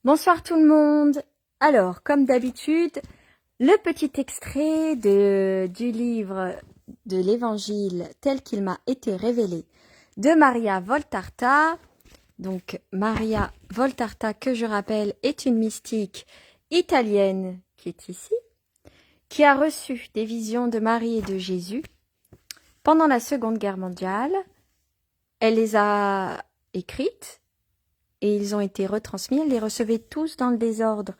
Bonsoir tout le monde. Alors, comme d'habitude, le petit extrait du livre de l'Évangile tel qu'il m'a été révélé de Maria Voltarta. Donc, Maria Voltarta, que je rappelle, est une mystique italienne qui est ici, qui a reçu des visions de Marie et de Jésus pendant la Seconde Guerre mondiale. Elle les a écrites et ils ont été retransmis. Elle les recevait tous dans le désordre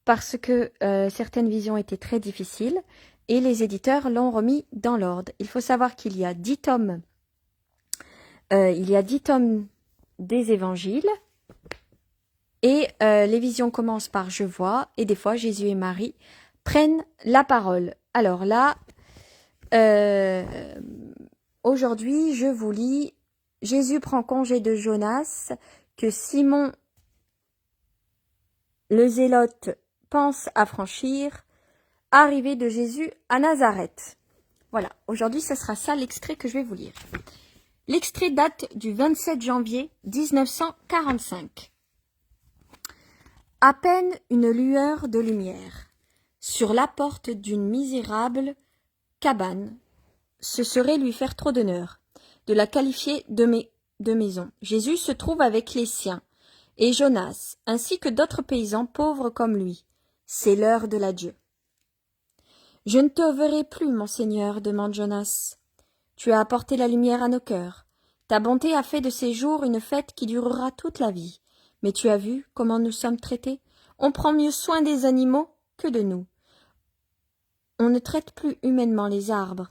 parce que certaines visions étaient très difficiles et les éditeurs l'ont remis dans l'ordre. Il faut savoir qu'il y a 10 tomes. Il y a 10 tomes des évangiles et les visions commencent par je vois et des fois Jésus et Marie prennent la parole. Alors là, aujourd'hui je vous lis Jésus prend congé de Jonas que Simon le zélote pense à franchir, arrivée de Jésus à Nazareth. Voilà, aujourd'hui ce sera ça l'extrait que je vais vous lire. L'extrait date du 27 janvier 1945. À peine une lueur de lumière sur la porte d'une misérable cabane, ce serait lui faire trop d'honneur de la qualifier de maison. Jésus se trouve avec les siens, et Jonas, ainsi que d'autres paysans pauvres comme lui. C'est l'heure de l'adieu. « Je ne te verrai plus, mon Seigneur, demande Jonas. Tu as apporté la lumière à nos cœurs. Ta bonté a fait de ces jours une fête qui durera toute la vie. Mais tu as vu comment nous sommes traités? On prend mieux soin des animaux que de nous. On ne traite plus humainement les arbres.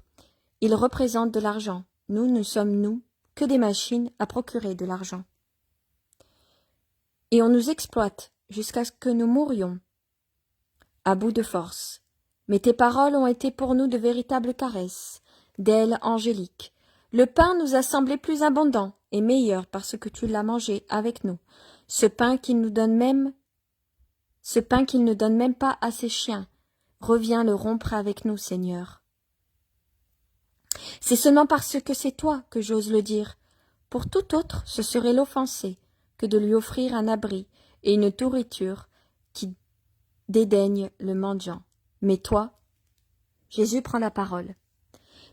Ils représentent de l'argent. Nous ne sommes, nous, que des machines à procurer de l'argent. Et on nous exploite jusqu'à ce que nous mourions, à bout de force. Mais tes paroles ont été pour nous de véritables caresses, d'ailes angéliques. Le pain nous a semblé plus abondant et meilleur parce que tu l'as mangé avec nous. Ce pain qu'il ne donne même pas à ses chiens. Reviens le rompre avec nous, Seigneur. C'est seulement parce que c'est toi que j'ose le dire. Pour tout autre, ce serait l'offenser que de lui offrir un abri et une nourriture qui dédaigne le mendiant. Mais toi, Jésus prend la parole.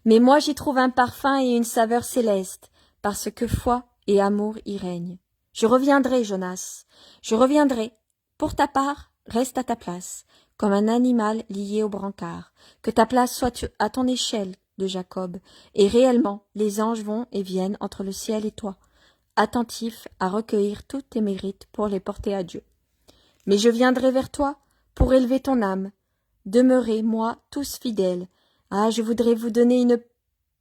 Mais moi j'y trouve un parfum et une saveur céleste, parce que foi et amour y règnent. Je reviendrai, Jonas, je reviendrai. Pour ta part, reste à ta place, comme un animal lié au brancard. Que ta place soit à ton échelle de Jacob, et réellement les anges vont et viennent entre le ciel et toi, attentifs à recueillir tous tes mérites pour les porter à Dieu. Mais je viendrai vers toi pour élever ton âme. Demeurez, moi, tous fidèles. Ah, je voudrais vous donner une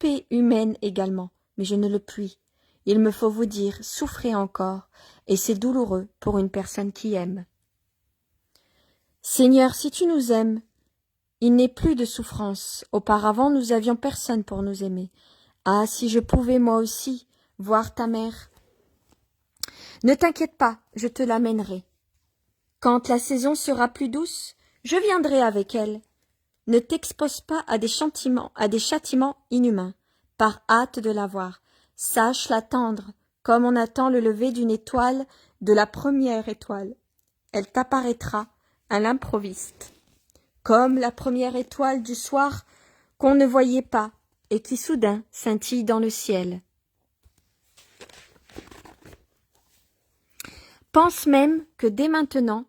paix humaine également, mais je ne le puis. Il me faut vous dire, souffrez encore, et c'est douloureux pour une personne qui aime. Seigneur, si tu nous aimes, il n'est plus de souffrance. Auparavant, nous avions personne pour nous aimer. Ah, si je pouvais moi aussi voir ta mère. Ne t'inquiète pas, je te l'amènerai. Quand la saison sera plus douce, je viendrai avec elle. Ne t'expose pas à des châtiments inhumains, par hâte de la voir. Sache l'attendre, comme on attend le lever d'une étoile, de la première étoile. Elle t'apparaîtra à l'improviste, comme la première étoile du soir qu'on ne voyait pas et qui soudain scintille dans le ciel. Pense même que dès maintenant,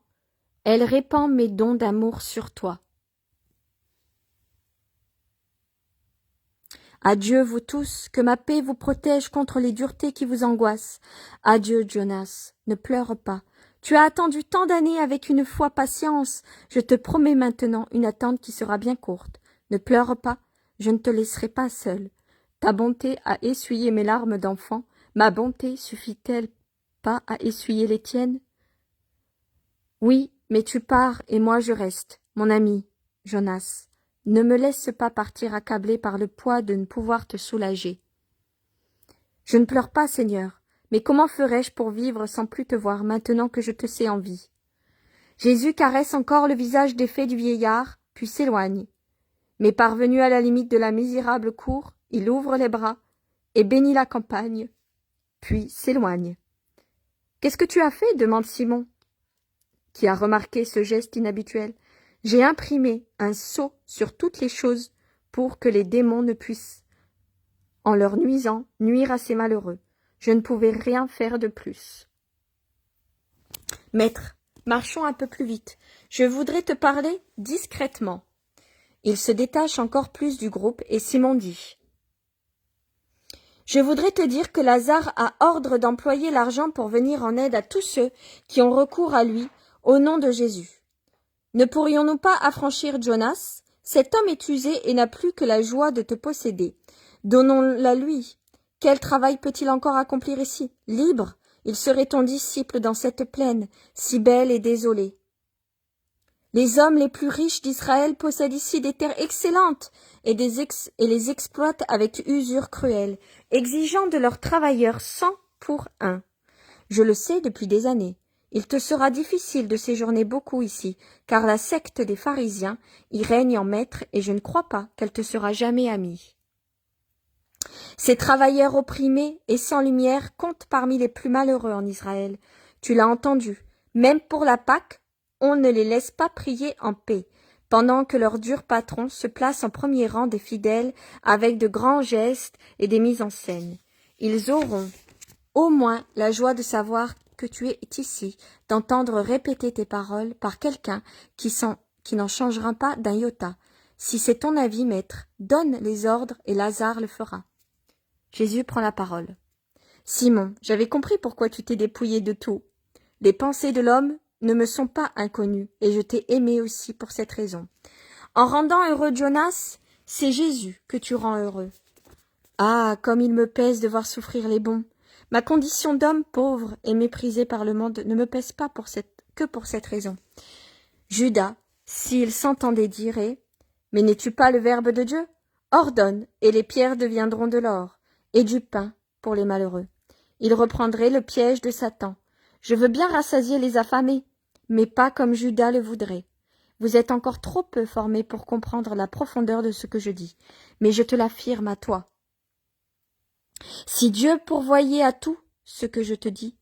elle répand mes dons d'amour sur toi. Adieu, vous tous, que ma paix vous protège contre les duretés qui vous angoissent. Adieu, Jonas, ne pleure pas. Tu as attendu tant d'années avec une foi patience. Je te promets maintenant une attente qui sera bien courte. Ne pleure pas, je ne te laisserai pas seul. Ta bonté a essuyé mes larmes d'enfant. Ma bonté suffit-elle pas à essuyer les tiennes? Oui, mais tu pars et moi je reste, mon ami, Jonas. Ne me laisse pas partir accablé par le poids de ne pouvoir te soulager. Je ne pleure pas, Seigneur, mais comment ferais-je pour vivre sans plus te voir maintenant que je te sais en vie? Jésus caresse encore le visage défait du vieillard, puis s'éloigne. Mais parvenu à la limite de la misérable cour, il ouvre les bras et bénit la campagne, puis s'éloigne. « Qu'est-ce que tu as fait » demande Simon. qui a remarqué ce geste inhabituel. J'ai imprimé un sceau sur toutes les choses pour que les démons ne puissent, en leur nuisant, nuire à ces malheureux. Je ne pouvais rien faire de plus. Maître, marchons un peu plus vite. Je voudrais te parler discrètement. Il se détache encore plus du groupe et Simon dit « Je voudrais te dire que Lazare a ordre d'employer l'argent pour venir en aide à tous ceux qui ont recours à lui au nom de Jésus. Ne pourrions-nous pas affranchir Jonas? Cet homme est usé et n'a plus que la joie de te posséder. Donnons-la lui. Quel travail peut-il encore accomplir ici? Libre, il serait ton disciple dans cette plaine, si belle et désolée. Les hommes les plus riches d'Israël possèdent ici des terres excellentes et les exploitent avec usure cruelle, exigeant de leurs travailleurs 100 pour 1. Je le sais depuis des années. Il te sera difficile de séjourner beaucoup ici, car la secte des pharisiens y règne en maître et je ne crois pas qu'elle te sera jamais amie. Ces travailleurs opprimés et sans lumière comptent parmi les plus malheureux en Israël. Tu l'as entendu, même pour la Pâque, on ne les laisse pas prier en paix, pendant que leur dur patron se place en premier rang des fidèles avec de grands gestes et des mises en scène. Ils auront au moins la joie de savoir que tu es ici, d'entendre répéter tes paroles par quelqu'un qui n'en changera pas d'un iota. Si c'est ton avis, maître, donne les ordres et Lazare le fera. Jésus prend la parole. Simon, j'avais compris pourquoi tu t'es dépouillé de tout. Les pensées de l'homme ne me sont pas inconnues, et je t'ai aimé aussi pour cette raison. En rendant heureux Jonas, c'est Jésus que tu rends heureux. Ah, comme il me pèse de voir souffrir les bons. Ma condition d'homme pauvre et méprisé par le monde ne me pèse pas que pour cette raison. Judas, s'il s'entendait, dirait « Mais n'es-tu pas le Verbe de Dieu? Ordonne, et les pierres deviendront de l'or, et du pain pour les malheureux. » Il reprendrait le piège de Satan. Je veux bien rassasier les affamés, mais pas comme Judas le voudrait. Vous êtes encore trop peu formés pour comprendre la profondeur de ce que je dis, mais je te l'affirme à toi. Si Dieu pourvoyait à tout ce que je te dis,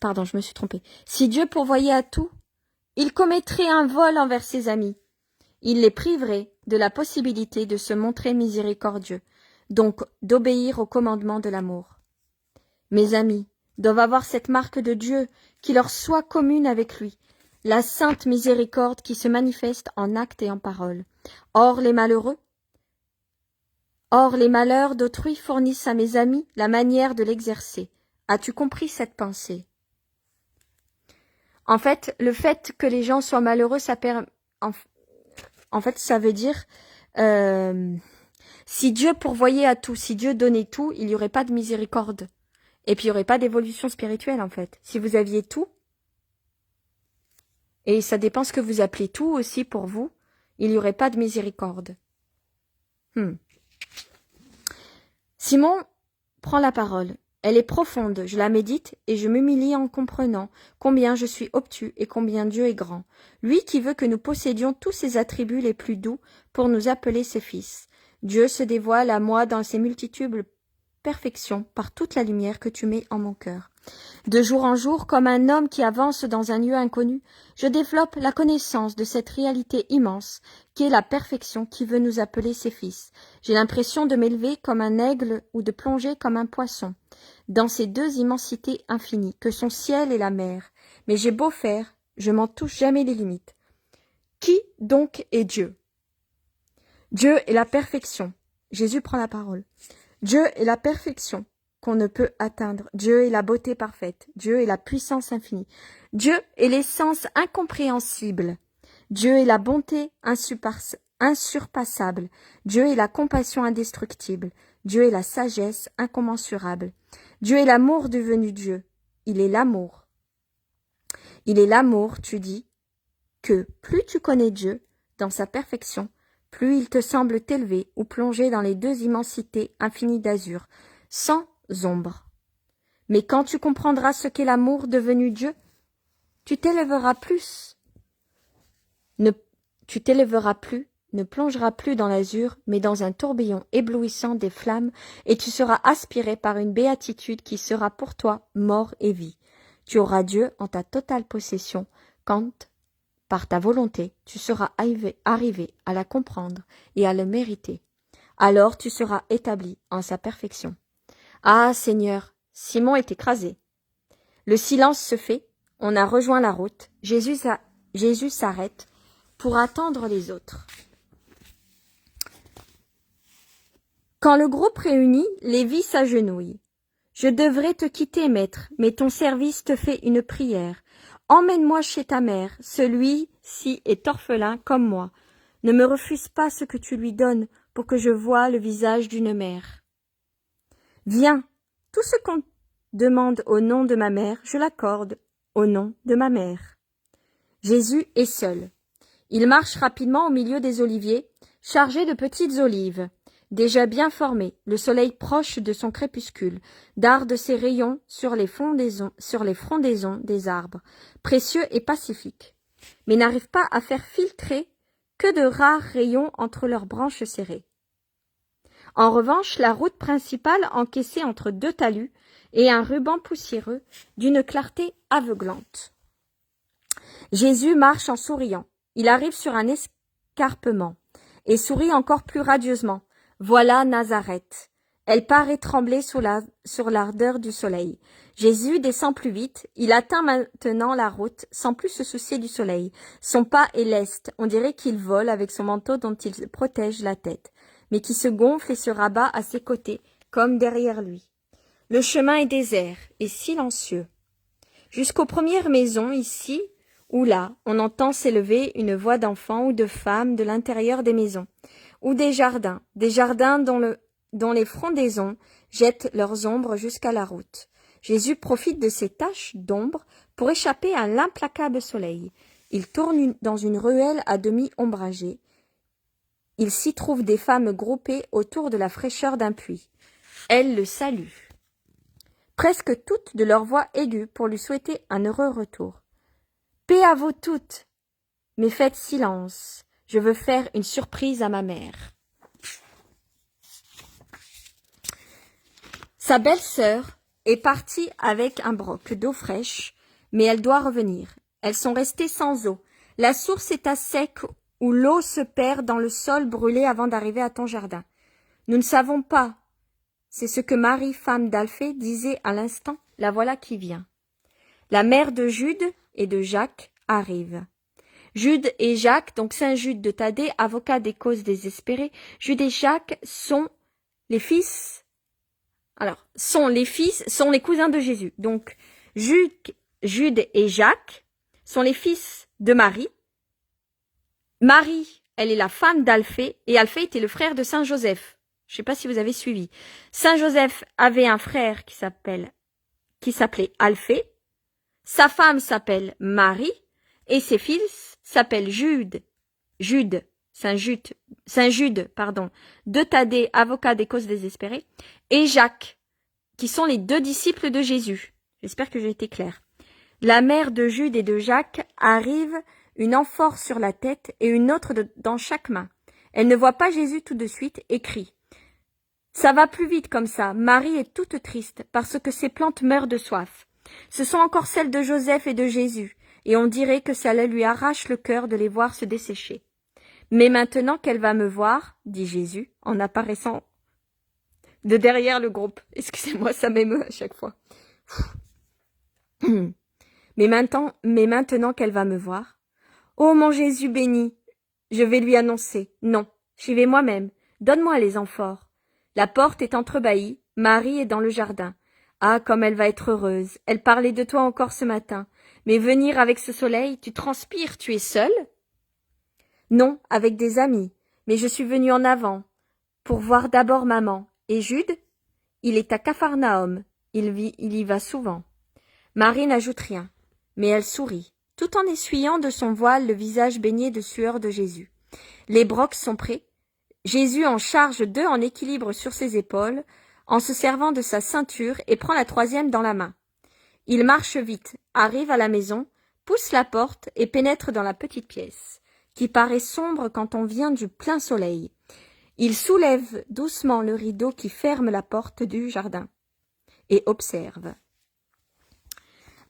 je me suis trompée. Si Dieu pourvoyait à tout, il commettrait un vol envers ses amis. Il les priverait de la possibilité de se montrer miséricordieux, donc d'obéir au commandement de l'amour. Mes amis doivent avoir cette marque de Dieu qui leur soit commune avec lui, la sainte miséricorde qui se manifeste en actes et en paroles. Or les malheureurs d'autrui fournissent à mes amis la manière de l'exercer. As-tu compris cette pensée? En fait, le fait que les gens soient malheureux, ça veut dire si Dieu pourvoyait à tout, si Dieu donnait tout, il n'y aurait pas de miséricorde. Et puis il n'y aurait pas d'évolution spirituelle, en fait. Si vous aviez tout, et ça dépend ce que vous appelez tout aussi pour vous, il n'y aurait pas de miséricorde. Simon prend la parole. Elle est profonde, je la médite et je m'humilie en comprenant combien je suis obtus et combien Dieu est grand. Lui qui veut que nous possédions tous ses attributs les plus doux pour nous appeler ses fils. Dieu se dévoile à moi dans ses multitudes perfections par toute la lumière que tu mets en mon cœur. De jour en jour, comme un homme qui avance dans un lieu inconnu, je développe la connaissance de cette réalité immense qui est la perfection qui veut nous appeler ses fils. J'ai l'impression de m'élever comme un aigle ou de plonger comme un poisson dans ces deux immensités infinies que sont ciel et la mer. Mais j'ai beau faire, je m'en touche jamais les limites. Qui donc est Dieu? Dieu est la perfection. Jésus prend la parole. Dieu est la perfection qu'on ne peut atteindre. Dieu est la beauté parfaite. Dieu est la puissance infinie. Dieu est l'essence incompréhensible. Dieu est la bonté insurpassable. Dieu est la compassion indestructible. Dieu est la sagesse incommensurable. Dieu est l'amour devenu Dieu. Il est l'amour. Il est l'amour, tu dis, que plus tu connais Dieu dans sa perfection, plus il te semble t'élever ou plonger dans les deux immensités infinies d'azur, sans ombre. Mais quand tu comprendras ce qu'est l'amour devenu Dieu, tu t'élèveras plus. Tu t'élèveras plus, ne plongeras plus dans l'azur, mais dans un tourbillon éblouissant des flammes, et tu seras aspiré par une béatitude qui sera pour toi mort et vie. Tu auras Dieu en ta totale possession quand, par ta volonté, tu seras arrivé à la comprendre et à le mériter. Alors tu seras établi en sa perfection. Ah, Seigneur, Simon est écrasé. Le silence se fait, on a rejoint la route, Jésus s'arrête pour attendre les autres. Quand le groupe réuni, Lévi s'agenouille. Je devrais te quitter, maître, mais ton service te fait une prière. Emmène-moi chez ta mère, celui-ci est orphelin comme moi. Ne me refuse pas ce que tu lui donnes pour que je voie le visage d'une mère. Viens, tout ce qu'on demande au nom de ma mère, je l'accorde au nom de ma mère. Jésus est seul. Il marche rapidement au milieu des oliviers, chargé de petites olives, déjà bien formées, le soleil proche de son crépuscule, darde ses rayons sur les frondaisons des arbres, précieux et pacifiques, mais n'arrive pas à faire filtrer que de rares rayons entre leurs branches serrées. En revanche, la route principale encaissée entre deux talus et un ruban poussiéreux d'une clarté aveuglante. Jésus marche en souriant. Il arrive sur un escarpement et sourit encore plus radieusement. Voilà Nazareth. Elle paraît trembler sur l'ardeur du soleil. Jésus descend plus vite. Il atteint maintenant la route sans plus se soucier du soleil. Son pas est leste. On dirait qu'il vole avec son manteau dont il protège la tête, mais qui se gonfle et se rabat à ses côtés, comme derrière lui. Le chemin est désert et silencieux. Jusqu'aux premières maisons, ici ou là, on entend s'élever une voix d'enfant ou de femme de l'intérieur des maisons, ou des jardins dont les frondaisons jettent leurs ombres jusqu'à la route. Jésus profite de ces taches d'ombre pour échapper à l'implacable soleil. Il tourne dans une ruelle à demi ombragée. Il s'y trouve des femmes groupées autour de la fraîcheur d'un puits. Elles le saluent, presque toutes de leur voix aiguë pour lui souhaiter un heureux retour. Paix à vous toutes, mais faites silence, je veux faire une surprise à ma mère. Sa belle-sœur est partie avec un broc d'eau fraîche, mais elle doit revenir. Elles sont restées sans eau. La source est à sec où l'eau se perd dans le sol brûlé avant d'arriver à ton jardin. Nous ne savons pas. C'est ce que Marie, femme d'Alphée, disait à l'instant. La voilà qui vient. La mère de Jude et de Jacques arrive. Jude et Jacques, donc Saint Jude de Thaddée, avocat des causes désespérées, Jude et Jacques sont les cousins de Jésus. Donc Jude et Jacques sont les fils de Marie. Marie, elle est la femme d'Alphée, et Alphée était le frère de Saint Joseph. Je ne sais pas si vous avez suivi. Saint Joseph avait un frère qui s'appelait Alphée. Sa femme s'appelle Marie et ses fils s'appellent Saint Jude, de Thaddée, avocat des causes désespérées, et Jacques, qui sont les deux disciples de Jésus. J'espère que j'ai été claire. La mère de Jude et de Jacques arrive, une amphore sur la tête et une autre dans chaque main. Elle ne voit pas Jésus tout de suite et crie. Ça va plus vite comme ça. Marie est toute triste parce que ses plantes meurent de soif. Ce sont encore celles de Joseph et de Jésus, et on dirait que ça lui arrache le cœur de les voir se dessécher. Mais maintenant qu'elle va me voir, dit Jésus, en apparaissant de derrière le groupe. Excusez-moi, ça m'émeut à chaque fois. Mais maintenant qu'elle va me voir, ô mon Jésus béni, je vais lui annoncer. Non, j'y vais moi-même. Donne-moi les amphores. La porte est entrebâillie, Marie est dans le jardin. Ah, comme elle va être heureuse. Elle parlait de toi encore ce matin. Mais venir avec ce soleil, tu transpires, tu es seule? Non, avec des amis. Mais je suis venue en avant, pour voir d'abord maman. Et Jude? Il est à Capharnaüm. Il y va souvent. Marie n'ajoute rien, mais elle sourit, tout en essuyant de son voile le visage baigné de sueur de Jésus. Les brocs sont prêts. Jésus en charge deux en équilibre sur ses épaules, en se servant de sa ceinture et prend la troisième dans la main. Il marche vite, arrive à la maison, pousse la porte et pénètre dans la petite pièce, qui paraît sombre quand on vient du plein soleil. Il soulève doucement le rideau qui ferme la porte du jardin et observe.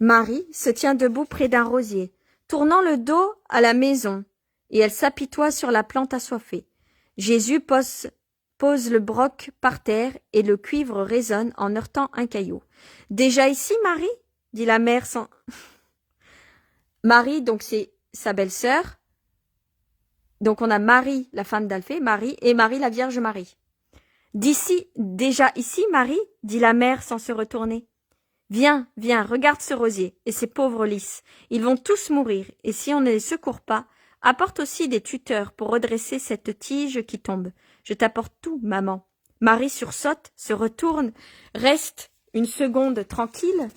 Marie se tient debout près d'un rosier, tournant le dos à la maison, et elle s'apitoie sur la plante assoiffée. Jésus pose le broc par terre et le cuivre résonne en heurtant un caillou. « Déjà ici, Marie ?» dit la mère sans... Marie, donc c'est sa belle-sœur. Donc on a Marie, la femme d'Alphée, Marie, et Marie, la Vierge Marie. « D'ici, déjà ici, Marie ?» dit la mère sans se retourner. « Viens, viens, regarde ce rosier et ces pauvres lys. Ils vont tous mourir, et si on ne les secourt pas, apporte aussi des tuteurs pour redresser cette tige qui tombe. Je t'apporte tout, maman. » Marie sursaute, se retourne, reste une seconde tranquille,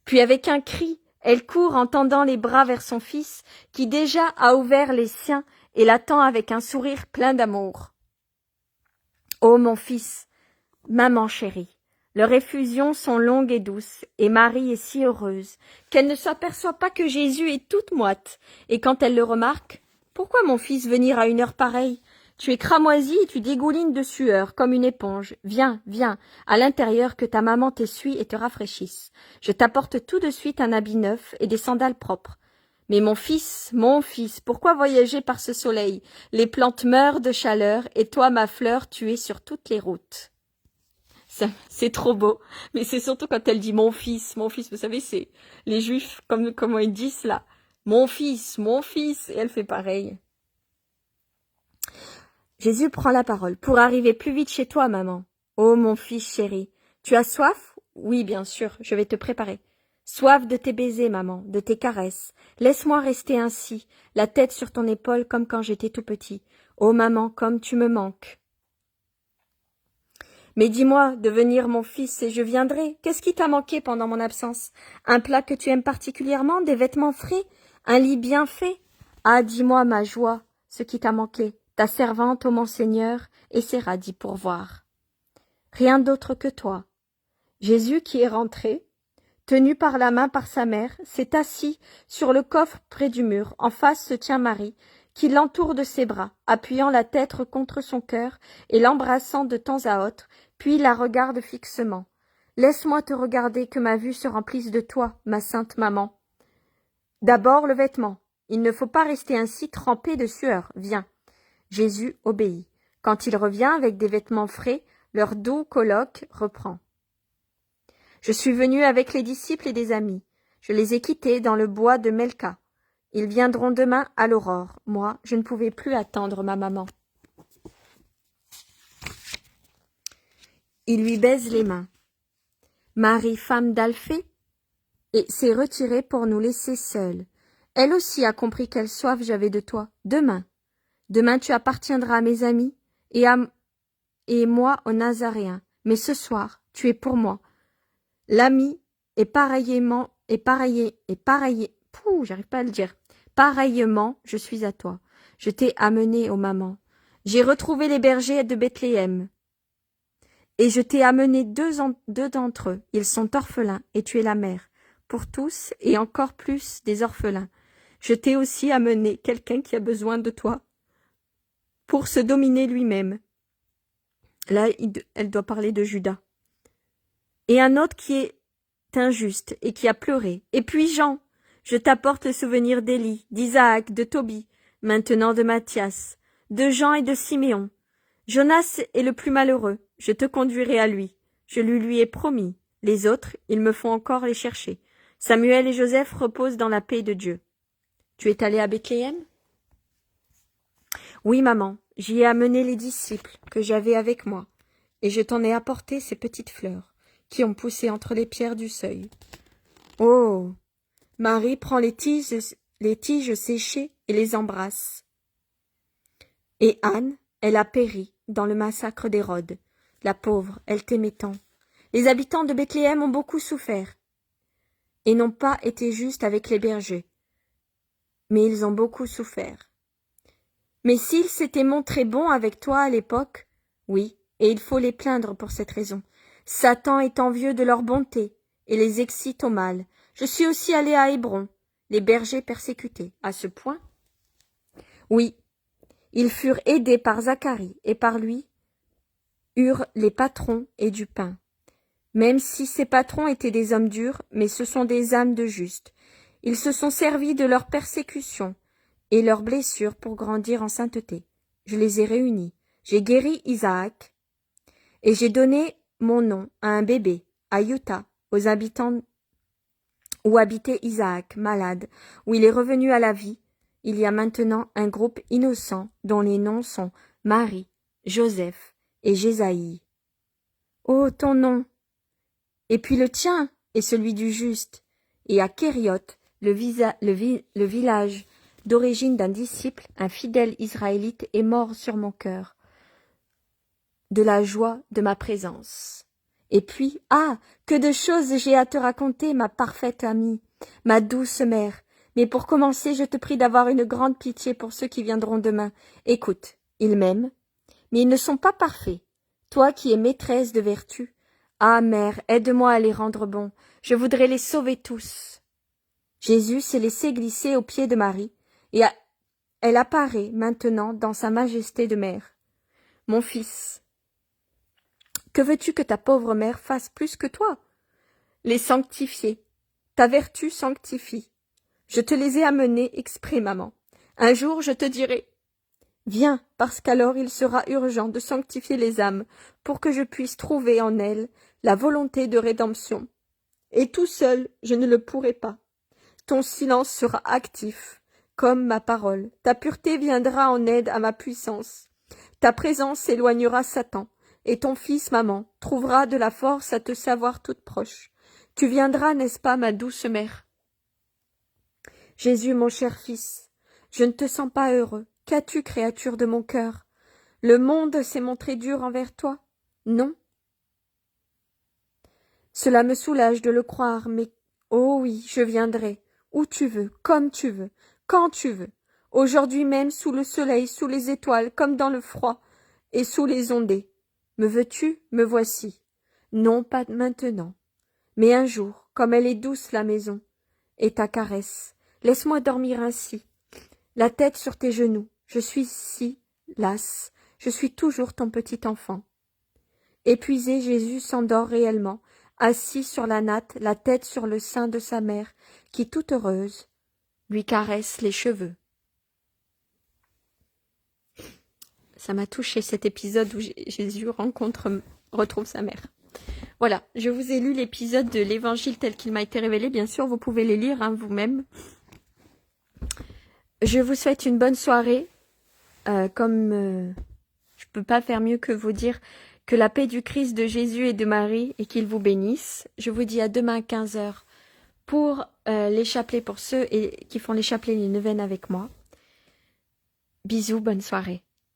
puis avec un cri, elle court en tendant les bras vers son fils, qui déjà a ouvert les siens et l'attend avec un sourire plein d'amour. « Oh, mon fils, maman chérie, leurs effusions sont longues et douces, et Marie est si heureuse qu'elle ne s'aperçoit pas que Jésus est toute moite, et quand elle le remarque, « Pourquoi, mon fils, venir à une heure pareille ? Tu es cramoisi et tu dégoulines de sueur comme une éponge. Viens, viens, à l'intérieur que ta maman t'essuie et te rafraîchisse. Je t'apporte tout de suite un habit neuf et des sandales propres. Mais mon fils, pourquoi voyager par ce soleil? Les plantes meurent de chaleur, et toi, ma fleur, tu es sur toutes les routes. » C'est trop beau, mais c'est surtout quand elle dit mon fils, vous savez, c'est les juifs, comment ils disent là, mon fils, et elle fait pareil. Jésus prend la parole. Pour arriver plus vite chez toi, maman. Oh, mon fils chéri, tu as soif? Oui, bien sûr, je vais te préparer. Soif de tes baisers, maman, de tes caresses. Laisse-moi rester ainsi, la tête sur ton épaule comme quand j'étais tout petit. Oh, maman, comme tu me manques. Mais dis-moi de venir, mon fils, et je viendrai. Qu'est-ce qui t'a manqué pendant mon absence? Un plat que tu aimes particulièrement, des vêtements frais, un lit bien fait? Ah, dis-moi, ma joie, ce qui t'a manqué. Ta servante, ô mon Seigneur, essaiera d'y pourvoir. Rien d'autre que toi. Jésus, qui est rentré, tenu par la main par sa mère, s'est assis sur le coffre près du mur. En face se tient Marie, qui l'entoure de ses bras, appuyant la tête contre son cœur et l'embrassant de temps à autre, puis la regarde fixement. « Laisse-moi te regarder, que ma vue se remplisse de toi, ma sainte maman. » D'abord le vêtement. Il ne faut pas rester ainsi trempé de sueur. Viens. Jésus obéit. Quand il revient avec des vêtements frais, leur doux colloque reprend. Je suis venu avec les disciples et des amis. Je les ai quittés dans le bois de Melka. Ils viendront demain à l'aurore. Moi, je ne pouvais plus attendre ma maman. Il lui baise les mains. Marie, femme d'Alphée, s'est retirée pour nous laisser seuls. Elle aussi a compris quelle soif j'avais de toi. Demain tu appartiendras à mes amis et moi aux Nazaréens. Mais ce soir, tu es pour moi. L'ami est pareillement, je suis à toi. Je t'ai amené, ô maman. J'ai retrouvé les bergers de Bethléem. Et je t'ai amené deux d'entre eux. Ils sont orphelins, et tu es la mère. Pour tous, et encore plus des orphelins. Je t'ai aussi amené quelqu'un qui a besoin de toi pour se dominer lui-même. Là, elle doit parler de Judas. Et un autre qui est injuste et qui a pleuré. Et puis Jean, je t'apporte le souvenir d'Élie, d'Isaac, de Tobie, maintenant de Matthias, de Jean et de Siméon. Jonas est le plus malheureux, je te conduirai à lui. Je lui ai promis. Les autres, il me faut encore les chercher. Samuel et Joseph reposent dans la paix de Dieu. Tu es allé à Bethléem? Oui, maman, j'y ai amené les disciples que j'avais avec moi, et je t'en ai apporté ces petites fleurs qui ont poussé entre les pierres du seuil. Oh! Marie prend les tiges séchées et les embrasse. Et Anne, elle a péri dans le massacre d'Hérode. La pauvre, elle t'aimait tant. Les habitants de Bethléem ont beaucoup souffert et n'ont pas été justes avec les bergers. Mais ils ont beaucoup souffert. Mais s'ils s'étaient montrés bons avec toi à l'époque, oui, et il faut les plaindre pour cette raison. Satan est envieux de leur bonté et les excite au mal. Je suis aussi allé à Hébron, les bergers persécutés. À ce point? Oui, ils furent aidés par Zacharie et par lui eurent les patrons et du pain. même si ses patrons étaient des hommes durs, mais ce sont des âmes de justes. Ils se sont servis de leurs persécutions et leurs blessures pour grandir en sainteté. Je les ai réunis. J'ai guéri Isaac, et j'ai donné mon nom à un bébé, à Utah, aux habitants où habitait Isaac, malade, où il est revenu à la vie. Il y a maintenant un groupe innocent dont les noms sont Marie, Joseph et Jésaïe. Oh, ton nom! Et puis le tien et celui du juste. Et à Kérioth, le village d'origine d'un disciple, un fidèle israélite est mort sur mon cœur, de la joie de ma présence. Et puis, ah, que de choses j'ai à te raconter, ma parfaite amie, ma douce mère. Mais pour commencer, je te prie d'avoir une grande pitié pour ceux qui viendront demain. Écoute, ils m'aiment, mais ils ne sont pas parfaits. Toi qui es maîtresse de vertu, ah, mère, aide-moi à les rendre bons. Je voudrais les sauver tous. Jésus s'est laissé glisser aux pieds de Marie, et elle apparaît maintenant dans sa majesté de mère. Mon fils, que veux-tu que ta pauvre mère fasse plus que toi? Les sanctifier. Ta vertu sanctifie. Je te les ai amenés exprès, maman. Un jour, je te dirai. Viens, parce qu'alors il sera urgent de sanctifier les âmes pour que je puisse trouver en elles la volonté de rédemption. Et tout seul, je ne le pourrai pas. Ton silence sera actif, comme ma parole. Ta pureté viendra en aide à ma puissance. Ta présence éloignera Satan, et ton fils, maman, trouvera de la force à te savoir toute proche. Tu viendras, n'est-ce pas, ma douce mère? Jésus, mon cher fils, je ne te sens pas heureux. Qu'as-tu, créature de mon cœur? Le monde s'est montré dur envers toi? Non. Cela me soulage de le croire, mais oh oui, je viendrai, où tu veux, comme tu veux, quand tu veux, aujourd'hui même sous le soleil, sous les étoiles, comme dans le froid, et sous les ondées. Me veux-tu? Me voici. Non, pas maintenant, mais un jour, comme elle est douce la maison, et ta caresse. Laisse-moi dormir ainsi, la tête sur tes genoux. Je suis si lasse, je suis toujours ton petit enfant. Épuisé, Jésus s'endort réellement, assis sur la natte, la tête sur le sein de sa mère, qui, toute heureuse, lui caresse les cheveux. Ça m'a touché cet épisode où Jésus retrouve sa mère. Voilà, je vous ai lu l'épisode de l'Évangile tel qu'il m'a été révélé. Bien sûr, vous pouvez les lire vous-même. Je vous souhaite une bonne soirée. Je peux pas faire mieux que vous dire que la paix du Christ, de Jésus et de Marie, et qu'il vous bénisse. Je vous dis à demain à 15h pour les chapelets, pour ceux qui font les chapelets et les neuvaines avec moi. Bisous, bonne soirée.